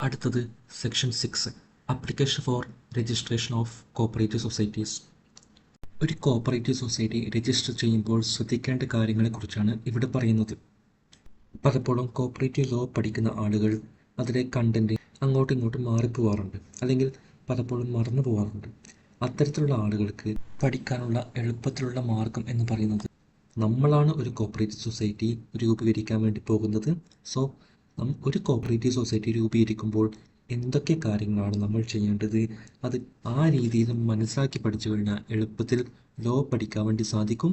അടുത്തത് section 6 application four registration of cooperative societies. ഒരു cooperative society register ചെയ്യുമ്പോൾ ശ്രദ്ധിക്കേണ്ട കാര്യങ്ങളെക്കുറിച്ചാണ് ഇവിടെ പറയുന്നത്. പലപ്പോഴും കോപ്പറേറ്റീവ് ലോ പഠിക്കുന്ന ആളുകൾ അതിലെ കണ്ടന്റ് അങ്ങോട്ടും ഇങ്ങോട്ടും മാറിപ്പോവാറുണ്ട്, അല്ലെങ്കിൽ പലപ്പോഴും മറന്നു പോകാറുണ്ട്. അത്തരത്തിലുള്ള ആളുകൾക്ക് പഠിക്കാനുള്ള എളുപ്പത്തിലുള്ള മാർഗം എന്ന് പറയുന്നത്, നമ്മളാണ് ഒരു കോപ്പറേറ്റീവ് സൊസൈറ്റി രൂപീകരിക്കാൻ വേണ്ടി പോകുന്നത്. സോ ഒരു കോപ്പറേറ്റീവ് സൊസൈറ്റി രൂപീകരിക്കുമ്പോൾ എന്തൊക്കെ കാര്യങ്ങളാണ് നമ്മൾ ചെയ്യേണ്ടത്, അത് ആ രീതിയിൽ മനസ്സിലാക്കി പഠിച്ചു കഴിഞ്ഞാൽ എളുപ്പത്തിൽ ലോ പഠിക്കാൻ വേണ്ടി സാധിക്കും.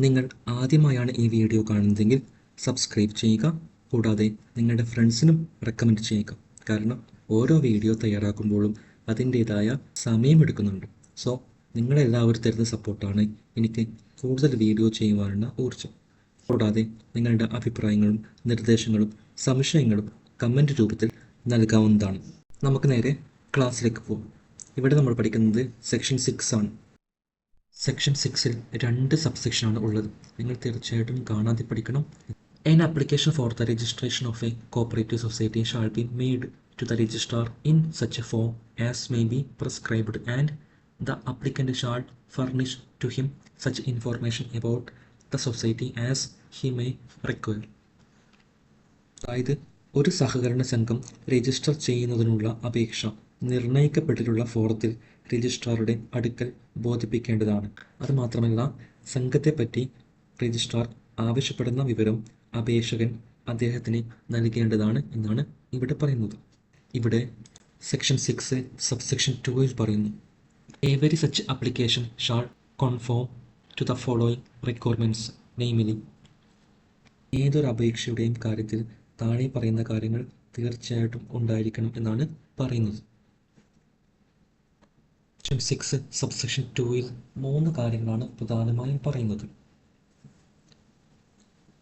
നിങ്ങൾ ആദ്യമായാണ് ഈ വീഡിയോ കാണുന്നതെങ്കിൽ സബ്സ്ക്രൈബ് ചെയ്യുക, കൂടാതെ നിങ്ങളുടെ ഫ്രണ്ട്സിനും റെക്കമെൻഡ് ചെയ്യുക. കാരണം ഓരോ വീഡിയോ തയ്യാറാക്കുമ്പോഴും അതിൻ്റേതായ സമയമെടുക്കുന്നുണ്ട്. സോ നിങ്ങളെല്ലാവരും തരുന്ന സപ്പോർട്ടാണ് എനിക്ക് കൂടുതൽ വീഡിയോ ചെയ്യുവാനുള്ള ഊർജ്ജം. കൂടാതെ നിങ്ങളുടെ അഭിപ്രായങ്ങളും നിർദ്ദേശങ്ങളും സംശയങ്ങളും കമൻറ്റ് രൂപത്തിൽ നൽകാവുന്നതാണ്. നമുക്ക് നേരെ ക്ലാസ്സിലേക്ക് പോകും. ഇവിടെ നമ്മൾ പഠിക്കുന്നത് സെക്ഷൻ 6 ആണ്. സെക്ഷൻ 6-ൽ 2 സബ്സെക്ഷനാണ് ഉള്ളത്. നിങ്ങൾ തീർച്ചയായിട്ടും കാണാതെ പഠിക്കണം. An application for the registration of a cooperative society shall be made to the registrar in such a form as may be prescribed, and the applicant shall furnish to him such information about the society as he may require. അതായത് ഒരു സഹകരണ സംഘം register ചെയ്യുന്നതിനുള്ള അപേക്ഷ നിർണയിക്കപ്പെട്ടിട്ടുള്ള ഫോറത്തിൽ രജിസ്ട്രാറുടെ അടുക്കൽ ബോധിപ്പിക്കേണ്ടതാണ്. അതുമാത്രമല്ല, സംഘത്തെപ്പറ്റി registrar ആവശ്യപ്പെടുന്ന വിവരം അപേക്ഷകൻ അദ്ദേഹത്തിന് നൽകേണ്ടതാണ് എന്നാണ് ഇവിടെ പറയുന്നത്. ഇവിടെ സെക്ഷൻ 6 സബ്സെക്ഷൻ 2-ൽ പറയുന്നു, every such application shall conform to the following requirements, namely. ഏതൊരു അപേക്ഷയുടെയും കാര്യത്തിൽ താഴെ പറയുന്ന കാര്യങ്ങൾ തീർച്ചയായിട്ടും ഉണ്ടായിരിക്കണം എന്നാണ് പറയുന്നത്. സെക്ഷൻ 6 സബ്സെക്ഷൻ 2-ൽ 3 കാര്യങ്ങളാണ് പ്രധാനമായും പറയുന്നത്.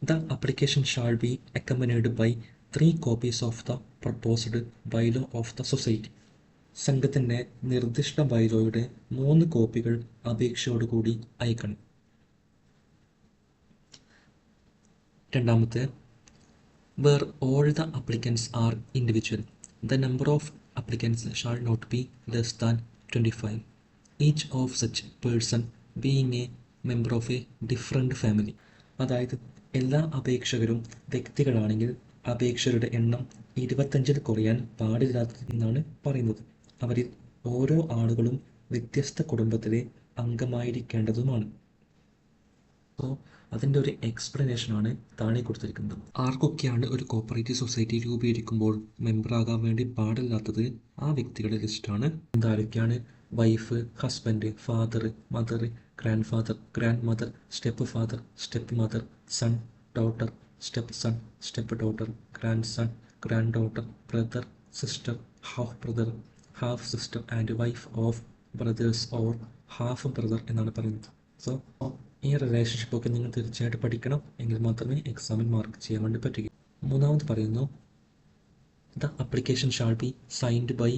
The application shall be accompanied by 3 copies of the proposed bylaw of the society. സംഘത്തിൻ്റെ നിർദ്ദിഷ്ട ബൈലോയുടെ 3 കോപ്പികൾ അപേക്ഷയോടുകൂടി അയക്കണം. രണ്ടാമത്തെ, where all the applicants are individual, the number of applicants shall not be less than 25, each of such person being a member of a different family. അതായത് എല്ലാ അപേക്ഷകരും വ്യക്തികളാണെങ്കിൽ അപേക്ഷകരുടെ എണ്ണം 25-ൽ കുറയാൻ പാടില്ലാത്തതെന്നാണ് പറയുന്നത്. അവരിൽ ഓരോ ആളുകളും വ്യത്യസ്ത കുടുംബത്തിലെ അംഗമായിരിക്കേണ്ടതുമാണ്. സോ അതിൻ്റെ ഒരു എക്സ്പ്ലനേഷനാണ് താഴെ കൊടുത്തിരിക്കുന്നത്. ആർക്കൊക്കെയാണ് ഒരു കോപ്പറേറ്റീവ് സൊസൈറ്റി രൂപീകരിക്കുമ്പോൾ മെമ്പറാകാൻ വേണ്ടി പാടില്ലാത്തത്, ആ വ്യക്തികളുടെ ലിസ്റ്റാണ്. എന്താരൊക്കെയാണ്? Wife, husband, father, mother, grandfather, grandmother, stepfather, stepmother, son, daughter, stepson, stepdaughter, grandson, granddaughter, brother, sister, half brother, half sister and wife of brothers or half brother എന്നാണ് പറയുന്നത്. So ഈ റിലേഷൻഷിപ്പൊക്കെ നിങ്ങൾ തീർച്ചയായിട്ടും പഠിക്കണം, എങ്കിൽ മാത്രമേ എക്സാമിൽ mark ചെയ്യാൻ വേണ്ടി പറ്റുക. മൂന്നാമത് പറയുന്നു, the application shall be signed by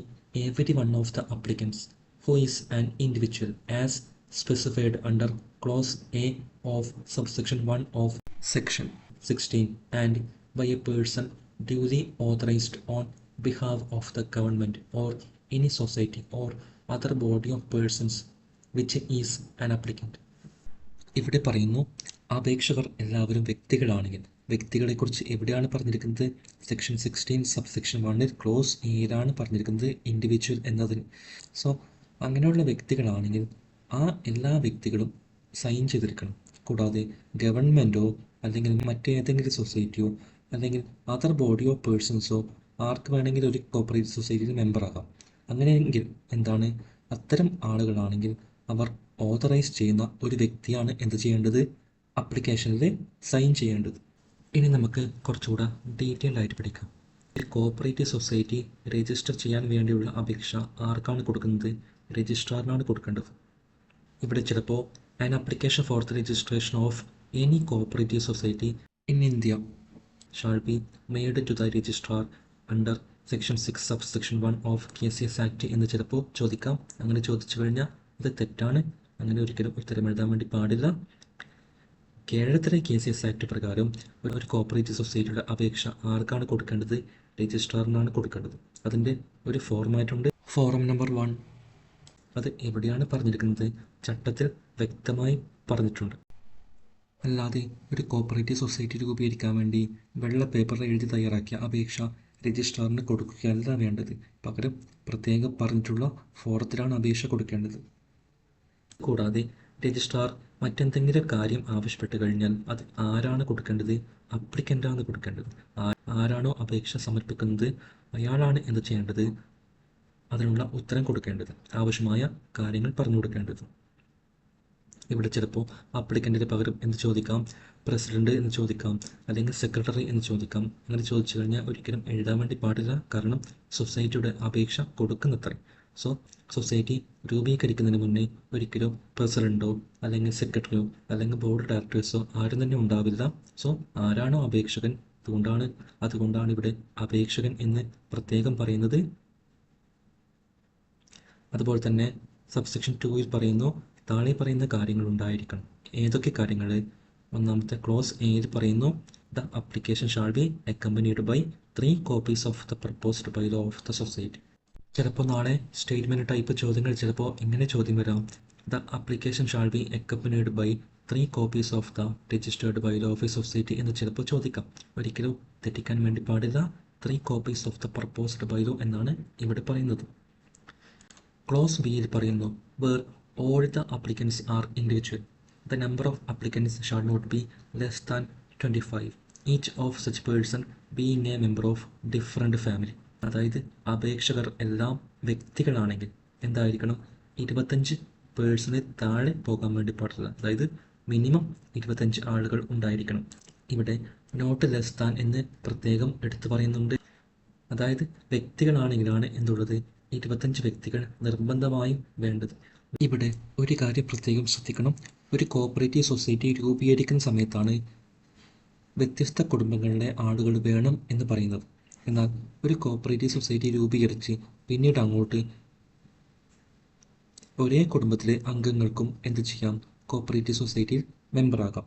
every one of the applicants who is an individual as specified under clause A of subsection 1 of section 16, and by a person duly authorized on behalf of the government or any society or other body of persons which is an applicant. ഇവിടെ പറയുന്നു, അപേക്ഷകർ എല്ലാവരും വ്യക്തികളാണെങ്കിൽ, വ്യക്തികളെക്കുറിച്ച് എവിടെയാണ് പറഞ്ഞിരിക്കുന്നത്? Section 16 subsection 1-ൽ close എയിലാണ് പറഞ്ഞിരിക്കുന്നത് individual എന്നതിന്. So അങ്ങനെയുള്ള വ്യക്തികളാണെങ്കിൽ ആ എല്ലാ വ്യക്തികളും സൈൻ ചെയ്തിരിക്കണം. കൂടാതെ ഗവൺമെൻറ്റോ അല്ലെങ്കിൽ മറ്റേതെങ്കിലും സൊസൈറ്റിയോ അല്ലെങ്കിൽ അതർ ബോഡി ഓഫ് പേഴ്സൺസോ ആർക്ക് വേണമെങ്കിലും ഒരു കോപ്പറേറ്റീവ് സൊസൈറ്റിയിൽ മെമ്പറാകാം. അങ്ങനെയെങ്കിൽ എന്താണ്, അത്തരം ആളുകളാണെങ്കിൽ അവർ ഓതറൈസ് ചെയ്യുന്ന ഒരു വ്യക്തിയാണ് എന്ത് ചെയ്യേണ്ടത്? അപ്ലിക്കേഷനിൽ സൈൻ ചെയ്യേണ്ടത്. ഇനി നമുക്ക് കുറച്ചുകൂടെ ഡീറ്റെയിൽ ആയിട്ട് പഠിക്കാം. ഒരു കോപ്പറേറ്റീവ് സൊസൈറ്റി രജിസ്റ്റർ ചെയ്യാൻ വേണ്ടിയുള്ള അപേക്ഷ ആർക്കാണ് കൊടുക്കുന്നത്? രജിസ്ട്രാറിനാണ് കൊടുക്കേണ്ടത്. ഇവിടെ ചിലപ്പോൾ an application for the registration of any cooperative society in India shall be made to the registrar under section 6 subsection 1 of KCS act എന്ന് ചിലപ്പോൾ ചോദിക്കാം. അങ്ങനെ ചോദിച്ചു കഴിഞ്ഞാൽ ഇത് തെറ്റാണ്. അങ്ങനെ ഒരിക്കലും ഉത്തരം എഴുതാൻ വേണ്ടി പാടില്ല. കേരളത്തിലെ KCS ആക്ട് പ്രകാരം ഒരു കോപ്പറേറ്റീവ് സൊസൈറ്റിയുടെ അപേക്ഷ ആർക്കാണ് കൊടുക്കേണ്ടത്? രജിസ്ട്രാറിനാണ് കൊടുക്കേണ്ടത്. അതിൻ്റെ ഒരു ഫോർമാറ്റുണ്ട്. ഫോറം നമ്പർ 1 അത് എവിടെയാണ് പറഞ്ഞിരിക്കുന്നത്? ചട്ടത്തിൽ വ്യക്തമായി പറഞ്ഞിട്ടുണ്ട്. അല്ലാതെ ഒരു കോപ്പറേറ്റീവ് സൊസൈറ്റി രൂപീകരിക്കാൻ വേണ്ടി വെള്ള പേപ്പറിൽ എഴുതി തയ്യാറാക്കിയ അപേക്ഷ രജിസ്ട്രാറിന് കൊടുക്കുകയല്ല വേണ്ടത്. പകരം പ്രത്യേകം പറഞ്ഞിട്ടുള്ള ഫോറത്തിലാണ് അപേക്ഷ കൊടുക്കേണ്ടത്. കൂടാതെ രജിസ്ട്രാർ മറ്റെന്തെങ്കിലും കാര്യം ആവശ്യപ്പെട്ട് കഴിഞ്ഞാൽ അത് ആരാണ് കൊടുക്കേണ്ടത്? അപ്ലിക്കൻ്റാണ് കൊടുക്കേണ്ടത്. ആരാണോ അപേക്ഷ സമർപ്പിക്കുന്നത് അയാളാണ് എന്ത് ചെയ്യേണ്ടത്? അതിനുള്ള ഉത്തരം കൊടുക്കേണ്ടത്, ആവശ്യമായ കാര്യങ്ങൾ പറഞ്ഞു കൊടുക്കേണ്ടത്. ഇവിടെ ചിലപ്പോൾ അപ്ലിക്കൻറ്റിന് പകരം എന്ത് ചോദിക്കാം? പ്രസിഡന്റ് എന്ന് ചോദിക്കാം, അല്ലെങ്കിൽ സെക്രട്ടറി എന്ന് ചോദിക്കാം. അങ്ങനെ ചോദിച്ചു കഴിഞ്ഞാൽ ഒരിക്കലും എഴുതാൻ വേണ്ടി പാടില്ല. കാരണം സൊസൈറ്റിയുടെ അപേക്ഷ കൊടുക്കുന്നത്രേ. സോ സൊസൈറ്റി രൂപീകരിക്കുന്നതിന് മുന്നേ ഒരിക്കലും പ്രസിഡന്റോ അല്ലെങ്കിൽ സെക്രട്ടറിയോ അല്ലെങ്കിൽ ബോർഡ് ഡയറക്ടേഴ്സോ ആരും തന്നെ ഉണ്ടാവില്ല. സോ ആരാണോ അപേക്ഷകൻ, അതുകൊണ്ടാണ് ഇവിടെ അപേക്ഷകൻ എന്ന് പ്രത്യേകം പറയുന്നത്. അതുപോലെ തന്നെ സബ്സെക്ഷൻ 2 പറയുന്നു, താഴെ പറയുന്ന കാര്യങ്ങൾ ഉണ്ടായിരിക്കണം. ഏതൊക്കെ കാര്യങ്ങൾ? ഒന്നാമത്തെ ക്ലോസ് എയിൽ പറയുന്നു, the application shall be accompanied by 3 copies of the proposed bylaw of the society. ചിലപ്പോൾ നാളെ സ്റ്റേറ്റ്മെൻറ്റ് ടൈപ്പ് ചോദ്യങ്ങൾ ചിലപ്പോൾ ഇങ്ങനെ ചോദ്യം വരാം, the application shall be accompanied by 3 copies of the registered bylaw of a society എന്ന് ചിലപ്പോൾ ചോദിക്കാം. ഒരിക്കലും തെറ്റിക്കാൻ വേണ്ടി പാടില്ല. 3 copies of the proposed bylaw എന്നാണ് ഇവിടെ പറയുന്നത്. ക്ലോസ് ബിയിൽ പറയുന്നു, where all the applicants are individual, the number of applicants shall not be less than 25, each of such person being a member of different family. അതായത് അപേക്ഷകർ എല്ലാം വ്യക്തികളാണെങ്കിൽ എന്തായിരിക്കണം? 25 പേഴ്സണിൽ താഴെ പോകാൻ വേണ്ടി പാടില്ല. അതായത് മിനിമം 25 ആളുകൾ ഉണ്ടായിരിക്കണം. ഇവിടെ നോട്ട് ലെസ് താൻ എന്ന് പ്രത്യേകം എടുത്തു പറയുന്നുണ്ട്. അതായത് വ്യക്തികളാണെങ്കിലാണ് എന്തുള്ളത്? 25 വ്യക്തികൾ നിർബന്ധമായും വേണ്ടത്. ഇവിടെ ഒരു കാര്യം പ്രത്യേകം ശ്രദ്ധിക്കണം. ഒരു കോപ്പറേറ്റീവ് സൊസൈറ്റി രൂപീകരിക്കുന്ന സമയത്താണ് വ്യത്യസ്ത കുടുംബങ്ങളിലെ ആളുകൾ വേണം എന്ന് പറയുന്നത്. എന്നാൽ ഒരു കോപ്പറേറ്റീവ് സൊസൈറ്റി രൂപീകരിച്ച് പിന്നീട് അങ്ങോട്ട് ഒരേ കുടുംബത്തിലെ അംഗങ്ങൾക്കും എന്ത് ചെയ്യാം? കോപ്പറേറ്റീവ് സൊസൈറ്റിയിൽ മെമ്പറാകാം.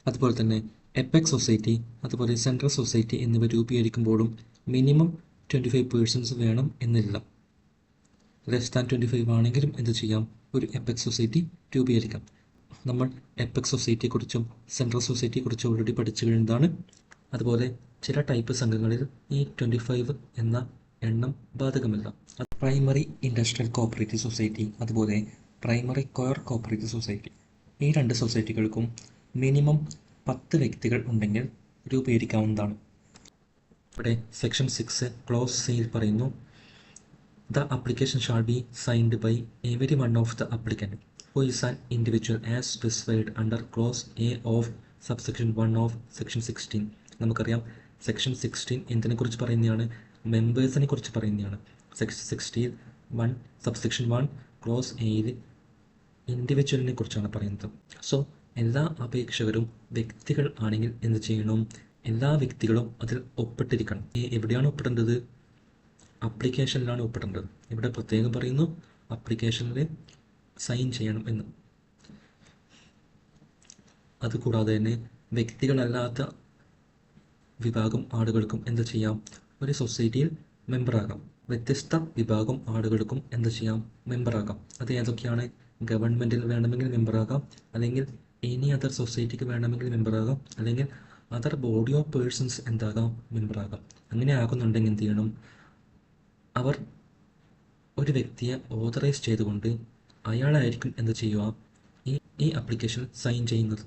അതുപോലെ തന്നെ എപെക്സ് സൊസൈറ്റി, അതുപോലെ സെൻട്രൽ സൊസൈറ്റി എന്നിവ രൂപീകരിക്കുമ്പോഴും മിനിമം 25 പേഴ്സൺസ് വേണം എന്നില്ല. ലെസ് ദാൻ 25 ആണെങ്കിലും എന്ത് ചെയ്യാം? ഒരു എപെക്സ് സൊസൈറ്റി രൂപീകരിക്കാം. നമ്മൾ എപെക്സ് സൊസൈറ്റിയെക്കുറിച്ചും സെൻട്രൽ സൊസൈറ്റിയെക്കുറിച്ചും ഓൾറെഡി പഠിച്ചു കഴിഞ്ഞതാണ്. അതുപോലെ ചില ടൈപ്പ് സംഘങ്ങളിൽ ഈ 25 എന്ന എണ്ണം ബാധകമല്ല. പ്രൈമറി ഇൻഡസ്ട്രിയൽ കോപ്പറേറ്റീവ് സൊസൈറ്റി, അതുപോലെ പ്രൈമറി കോർ കോപ്പറേറ്റീവ് സൊസൈറ്റി, ഈ 2 സൊസൈറ്റികൾക്കും മിനിമം 10 വ്യക്തികൾ ഉണ്ടെങ്കിൽ രൂപീകരിക്കാവുന്നതാണ്. ഇവിടെ സെക്ഷൻ 6 ക്ലോസ് സിയിൽ പറയുന്നു, the application shall be signed by every one of the applicant who is an individual as specified under clause A of subsection 1 of section 16. നമുക്കറിയാം section 16 എന്തിനെക്കുറിച്ച് പറയുന്നതാണ്? മെമ്പേഴ്സിനെ കുറിച്ച് പറയുന്നതാണ്. സെക്ഷൻ 16 സബ്സെക്ഷൻ 1 ക്ലോസ് എയിൽ ഇൻഡിവിജ്വലിനെ കുറിച്ചാണ് പറയുന്നത്. സോ എല്ലാ അപേക്ഷകരും വ്യക്തികൾ ആണെങ്കിൽ എന്ത് ചെയ്യണം? എല്ലാ വ്യക്തികളും അതിൽ ഒപ്പിട്ടിരിക്കണം. എവിടെയാണ് ഒപ്പിടേണ്ടത്? അപ്ലിക്കേഷനിലാണ് ഒപ്പിടേണ്ടത്. ഇവിടെ പ്രത്യേകം പറയുന്നു അപ്ലിക്കേഷനിൽ സൈൻ ചെയ്യണം എന്ന്. അതുകൂടാതെ തന്നെ വ്യക്തികളല്ലാത്ത വിഭാഗം ആളുകൾക്കും എന്ത് ചെയ്യാം? ഒരു സൊസൈറ്റിയിൽ മെമ്പറാകാം. വ്യത്യസ്ത വിഭാഗം ആളുകൾക്കും എന്ത് ചെയ്യാം? മെമ്പറാകാം. അത് ഏതൊക്കെയാണ്? ഗവൺമെൻറ്റിൽ വേണമെങ്കിൽ മെമ്പറാകാം, അല്ലെങ്കിൽ എനി അതർ സൊസൈറ്റിക്ക് വേണമെങ്കിൽ മെമ്പറാകാം, അല്ലെങ്കിൽ അതർ ബോഡി ഓഫ് പേഴ്സൺസ് എന്താകാം? മെമ്പറാകാം. അങ്ങനെ ആകുന്നുണ്ടെങ്കിൽ എന്ത് ചെയ്യണം? അവർ ഒരു വ്യക്തിയെ ഓതറൈസ് ചെയ്തുകൊണ്ട് അയാളായിരിക്കും എന്ത് ചെയ്യുക? ഈ ആപ്ലിക്കേഷൻ സൈൻ ചെയ്യുന്നത്.